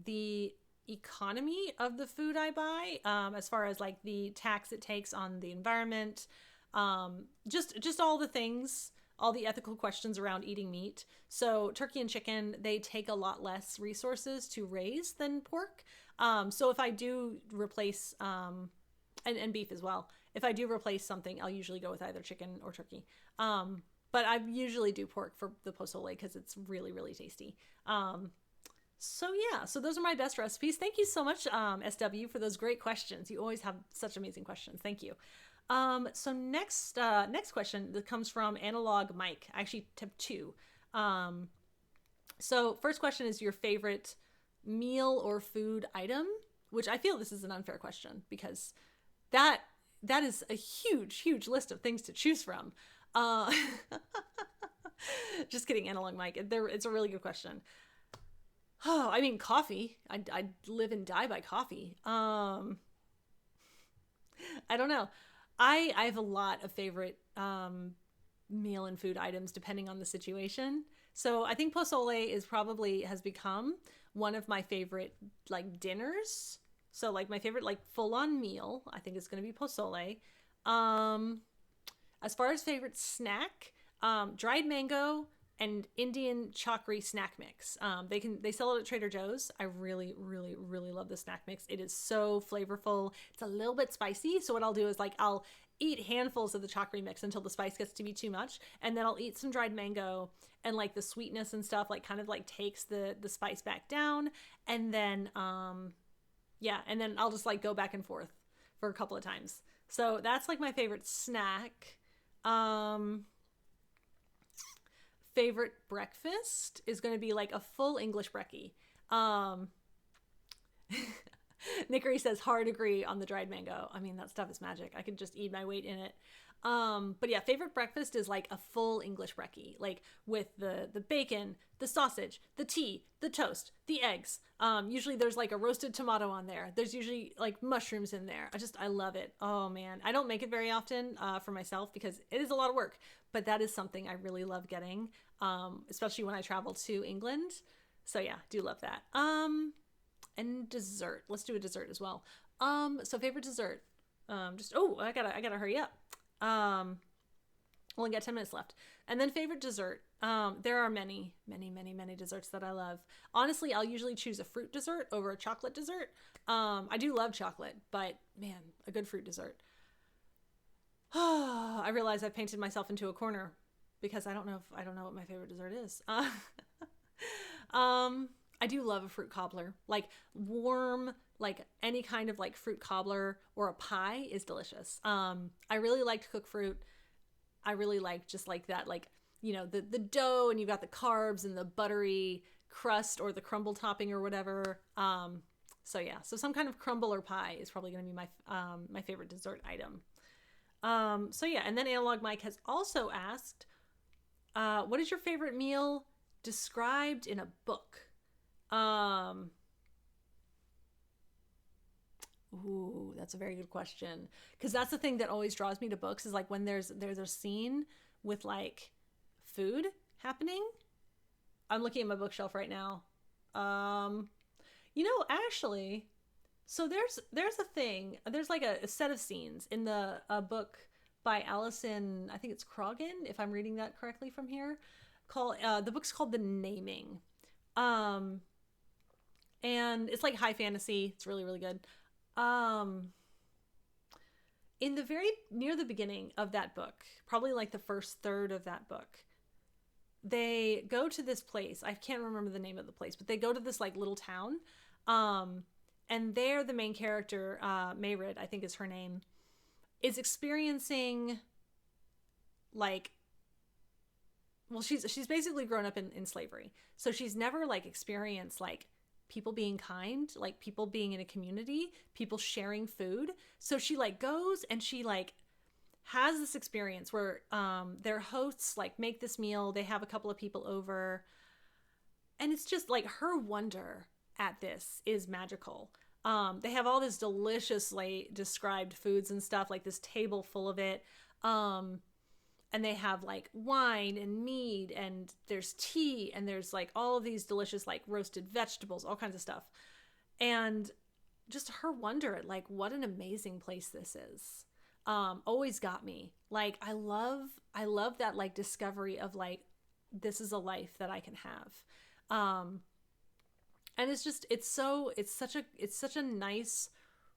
Speaker 1: the economy of the food I buy, as far as like the tax it takes on the environment, just all the things, all the ethical questions around eating meat. So turkey and chicken, they take a lot less resources to raise than pork. So if I do replace, and beef as well, if I do replace something, I'll usually go with either chicken or turkey. But I usually do pork for the pozole because it's really, really tasty. So yeah, so those are my best recipes. Thank you so much, SW, for those great questions. You always have such amazing questions. Thank you. So next question that comes from Analog Mike. I actually have two. So first question is your favorite meal or food item, which I feel this is an unfair question because that is a huge, huge list of things to choose from. Just kidding, Analog Mike. It's a really good question. Oh, I mean, coffee. I live and die by coffee. I don't know. I have a lot of favorite meal and food items depending on the situation. So I think pozole has become one of my favorite like dinners. So like my favorite like full-on meal, I think it's going to be pozole. As far as favorite snack, dried mango and Indian chakri snack mix. They sell it at Trader Joe's. I really, really, really love the snack mix. It is so flavorful. It's a little bit spicy. So what I'll do is like, I'll eat handfuls of the chakri mix until the spice gets to be too much. And then I'll eat some dried mango, and like the sweetness and stuff, like kind of like takes the spice back down. And then, and then I'll just like go back and forth for a couple of times. So that's like my favorite snack. Favorite breakfast is going to be like a full English brekkie. Nickery says hard agree on the dried mango. I mean, that stuff is magic. I could just eat my weight in it. But yeah, favorite breakfast is like a full English brekkie, like with the bacon, the sausage, the tea, the toast, the eggs. Usually there's like a roasted tomato on there. There's usually like mushrooms in there. I love it. Oh man. I don't make it very often, for myself because it is a lot of work, but that is something I really love getting, especially when I travel to England. So yeah, do love that. And dessert. Let's do a dessert as well. So favorite dessert. I gotta hurry up. Only got 10 minutes left. And then favorite dessert. There are many, many, many, many desserts that I love. Honestly, I'll usually choose a fruit dessert over a chocolate dessert. I do love chocolate, but man, a good fruit dessert. I realize I've painted myself into a corner because I don't know what my favorite dessert is. I do love a fruit cobbler. Like warm, like any kind of like fruit cobbler or a pie is delicious. I really like to cook fruit. I really like just like that, like, you know, the dough, and you've got the carbs and the buttery crust or the crumble topping or whatever. So yeah, so some kind of crumble or pie is probably going to be my favorite dessert item. So yeah, and then Analog Mike has also asked, what is your favorite meal described in a book? Ooh, that's a very good question. Because that's the thing that always draws me to books, is like when there's a scene with like food happening. I'm looking at my bookshelf right now. Actually, so there's a thing. There's like a set of scenes in the book by Alison, I think it's Croghan, if I'm reading that correctly from here. The book's called The Naming. And it's like high fantasy. It's really, really good. In the very near the beginning of that book, probably like the first third of that book, they go to this place. I can't remember the name of the place, but they go to this like little town. And there the main character, Mayrid, I think is her name, is experiencing like, well, she's basically grown up in slavery. So she's never like experienced like people being kind, like people being in a community, people sharing food. So she like goes and she like has this experience where their hosts like make this meal. They have a couple of people over, and it's just like her wonder at this is magical. They have all this deliciously described foods and stuff, like this table full of it. And they have like wine and meat, and there's tea, and there's like all of these delicious like roasted vegetables, all kinds of stuff. And just her wonder at like what an amazing place this is. Always got me. Like I love that like discovery of like, this is a life that I can have. And it's such a nice,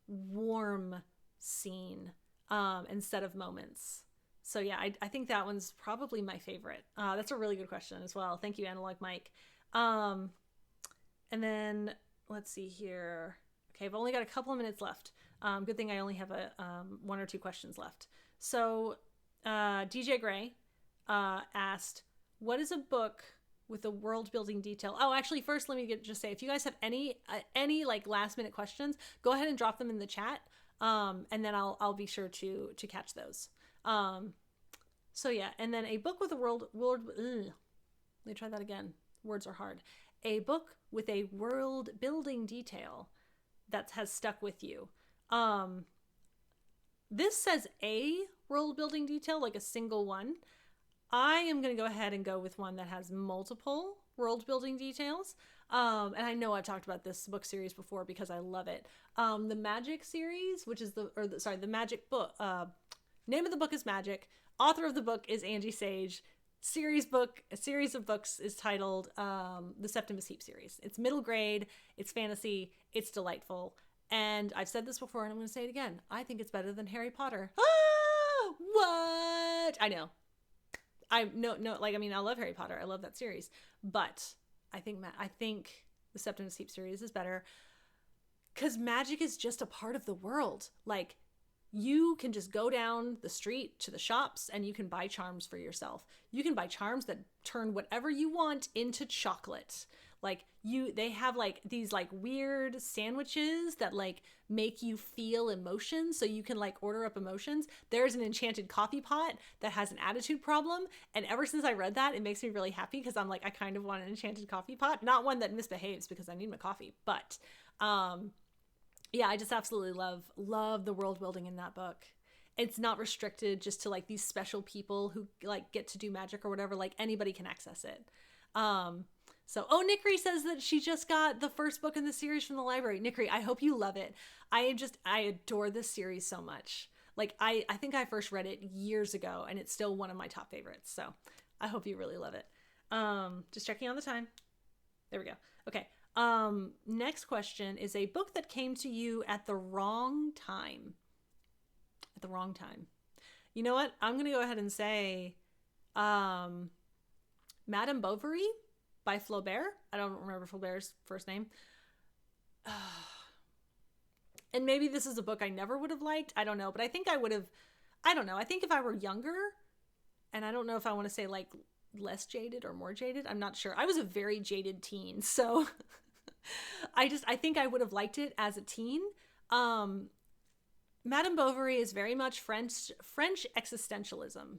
Speaker 1: warm scene, and set of moments. So yeah, I think that one's probably my favorite. That's a really good question as well. Thank you, Analog Mike. And then let's see here. Okay, I've only got a couple of minutes left. Good thing I only have one or two questions left. So DJ Gray asked, what is a book with a world building detail? Oh, actually, first let me just say, if you guys have any like last minute questions, go ahead and drop them in the chat, and then I'll be sure to catch those. So yeah, and then a book with a world. Let me try that again. Words are hard. A book with a world building detail that has stuck with you. This says a world building detail, like a single one. I am going to go ahead and go with one that has multiple world building details. And I know I've talked about this book series before because I love it. The Magic series, which is the Magic book. Name of the book is Magic. Author of the book is Angie Sage. A series of books is titled the Septimus Heap series. It's middle grade. It's fantasy. It's delightful. And I've said this before, and I'm going to say it again. I think it's better than Harry Potter. Ah, what? I know. I love Harry Potter. I love that series, but I think the Septimus Heap series is better because magic is just a part of the world. Like, you can just go down the street to the shops and you can buy charms for yourself. You can buy charms that turn whatever you want into chocolate. Like they have like these like weird sandwiches that like make you feel emotions. So you can like order up emotions. There's an enchanted coffee pot that has an attitude problem. And ever since I read that, it makes me really happy because I'm like, I kind of want an enchanted coffee pot. Not one that misbehaves because I need my coffee. But yeah, I just absolutely love the world building in that book. It's not restricted just to like these special people who like get to do magic or whatever. Like anybody can access it. Nikri says that she just got the first book in the series from the library. Nikri, I hope you love it. I adore this series so much. Like I think I first read it years ago and it's still one of my top favorites. So I hope you really love it. Just checking on the time. There we go. Okay. Next question is a book that came to you at the wrong time. At the wrong time. You know what? I'm going to go ahead and say Madame Bovary by Flaubert. I don't remember Flaubert's first name. And maybe this is a book I never would have liked. I don't know. But I think I would have, I don't know. I think if I were younger, and I don't know if I want to say like less jaded or more jaded. I'm not sure. I was a very jaded teen. So I think I would have liked it as a teen. Madame Bovary is very much French existentialism,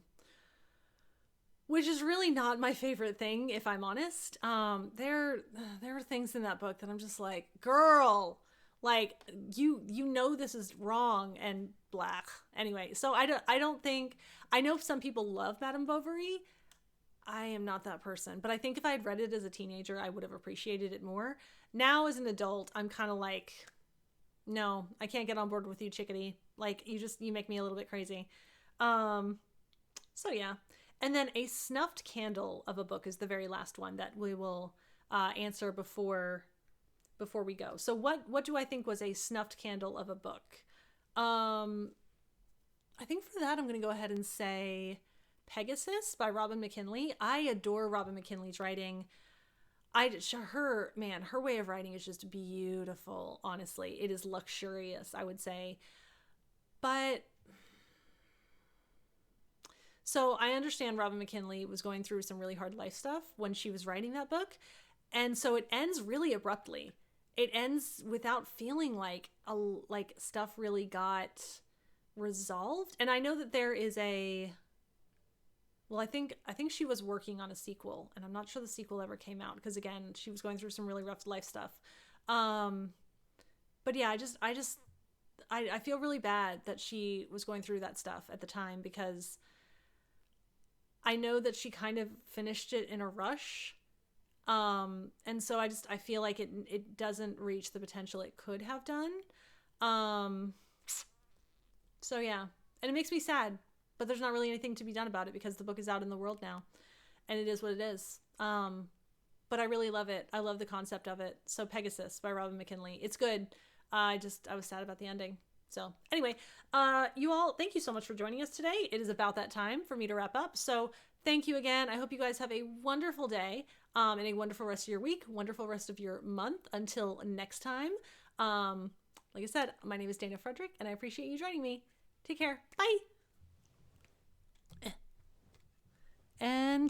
Speaker 1: which is really not my favorite thing, if I'm honest. There are things in that book that I'm just like, girl, like you know this is wrong and blah. Anyway, so I don't think, I know some people love Madame Bovary. I am not that person, but I think if I had read it as a teenager, I would have appreciated it more. Now as an adult, I'm kind of like, no, I can't get on board with you, chickadee. Like you make me a little bit crazy. So yeah. And then a snuffed candle of a book is the very last one that we will answer before we go. So what do I think was a snuffed candle of a book? I think for that, I'm going to go ahead and say Pegasus by Robin McKinley. I adore Robin McKinley's writing. Her way of writing is just beautiful. Honestly, it is luxurious, I would say. But so I understand Robin McKinley was going through some really hard life stuff when she was writing that book. And so it ends really abruptly. It ends without feeling like stuff really got resolved. And I know that there is I think she was working on a sequel, and I'm not sure the sequel ever came out because again, she was going through some really rough life stuff. But yeah, I feel really bad that she was going through that stuff at the time because I know that she kind of finished it in a rush. And so I feel like it doesn't reach the potential it could have done. So yeah, and it makes me sad, but there's not really anything to be done about it because the book is out in the world now and it is what it is. But I really love it. I love the concept of it. So Pegasus by Robin McKinley. It's good. I was sad about the ending. So anyway, you all, thank you so much for joining us today. It is about that time for me to wrap up. So thank you again. I hope you guys have a wonderful day and a wonderful rest of your week, wonderful rest of your month. Until next time. Like I said, my name is Dana Frederick and I appreciate you joining me. Take care. Bye. And